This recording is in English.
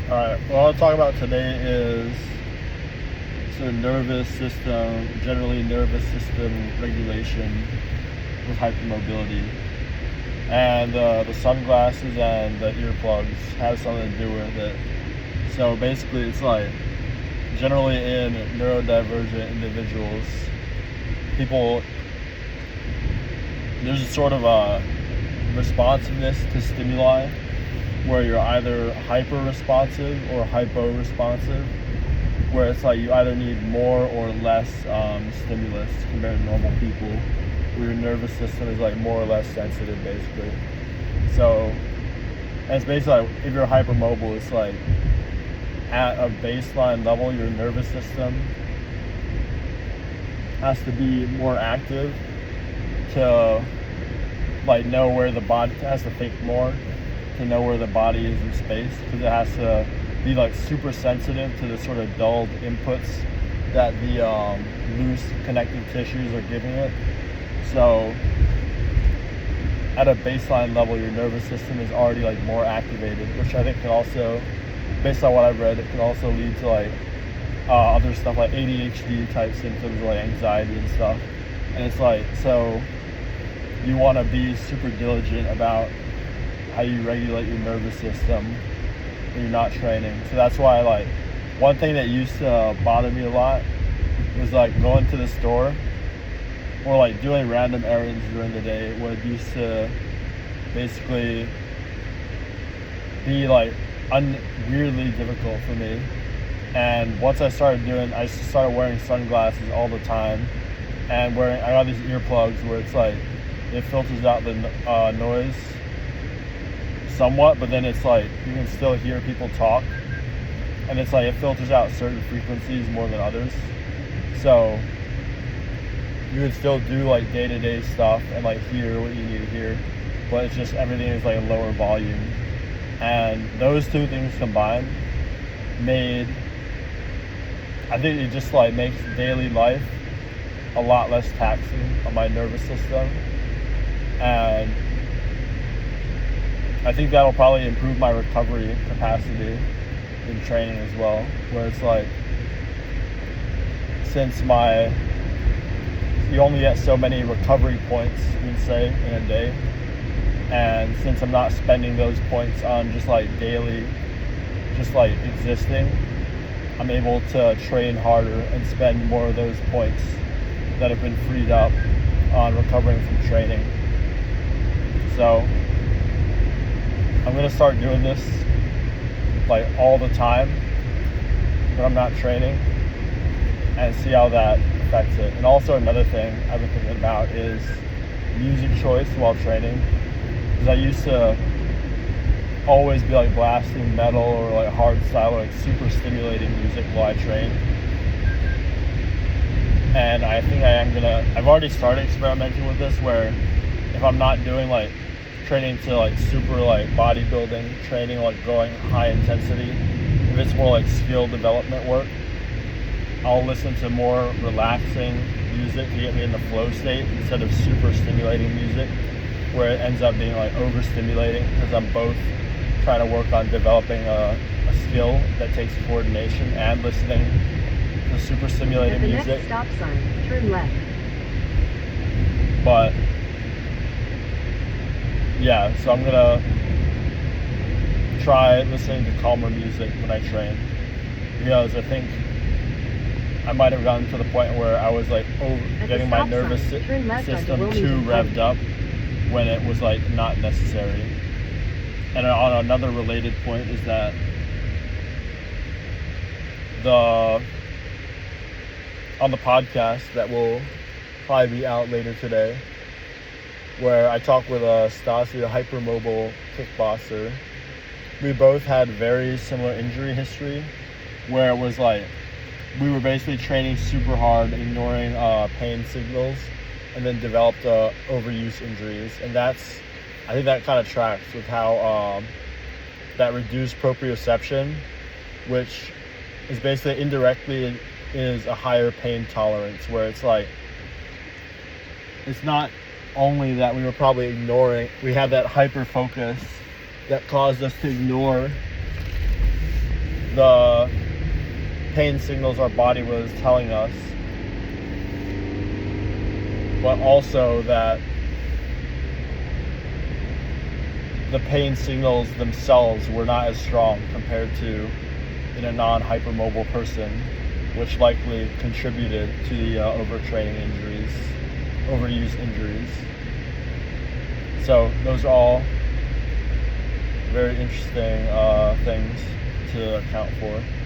Alright, what I'll talk about today is sort of nervous system, generally nervous system regulation with hypermobility. And the sunglasses and the earplugs have something to do with it. So basically it's like, generally in neurodivergent individuals, there's a sort of a responsiveness to stimuli where you're either hyper responsive or hypo responsive, where it's like you either need more or less stimulus compared to normal people, where your nervous system is like more or less sensitive basically. So, and it's basically like if you're hypermobile, it's like at a baseline level your nervous system has to be more active to like know where the body, it has to think more to know where the body is in space, because it has to be like super sensitive to the sort of dulled inputs that the loose connective tissues are giving it. So at a baseline level your nervous system is already like more activated, which I think can also, based on what I've read, it can also lead to like other stuff like ADHD type symptoms, like anxiety and stuff. And it's like, so you want to be super diligent about how you regulate your nervous system when you're not training. So that's why, like, one thing that used to bother me a lot was like going to the store or like doing random errands during the day, what used to basically be like weirdly difficult for me. And once I started wearing sunglasses all the time, and I got these earplugs where it's like it filters out the noise somewhat, but then it's like you can still hear people talk, and it's like it filters out certain frequencies more than others. So you can still do like day-to-day stuff and like hear what you need to hear, but it's just everything is like a lower volume. And those two things combined I think it just like makes daily life a lot less taxing on my nervous system. And I think that'll probably improve my recovery capacity in training as well, where it's like, since you only get so many recovery points, you can say, in a day, and since I'm not spending those points on just like daily, just like existing, I'm able to train harder and spend more of those points that have been freed up on recovering from training. So I'm gonna start doing this like all the time when I'm not training and see how that affects it. And also another thing I've been thinking about is music choice while training, because I used to always be like blasting metal or like hard style or like super stimulating music while I train. And I think I've already started experimenting with this, where if I'm not doing like training to like super like bodybuilding training, like going high intensity, if it's more like skill development work, I'll listen to more relaxing music to get me in the flow state instead of super stimulating music, where it ends up being like overstimulating, because I'm both trying to work on developing a skill that takes coordination and listening to super stimulating music. Next stop sign, turn left. But yeah, so I'm gonna try listening to calmer music when I train, because I think I might have gotten to the point where I was like getting my nervous system too revved up when it was like not necessary. And on another related point is that on the podcast that will probably be out later today, where I talked with Stasi, a hypermobile kickboxer, we both had very similar injury history, where it was like we were basically training super hard, ignoring pain signals, and then developed overuse injuries. And I think that kind of tracks with how that reduced proprioception, which is basically indirectly is a higher pain tolerance, where it's like, it's not only that we were probably we had that hyper focus that caused us to ignore the pain signals our body was telling us, but also that the pain signals themselves were not as strong compared to in a non-hypermobile person, which likely contributed to the overtraining injuries, overuse injuries. So those are all very interesting things to account for.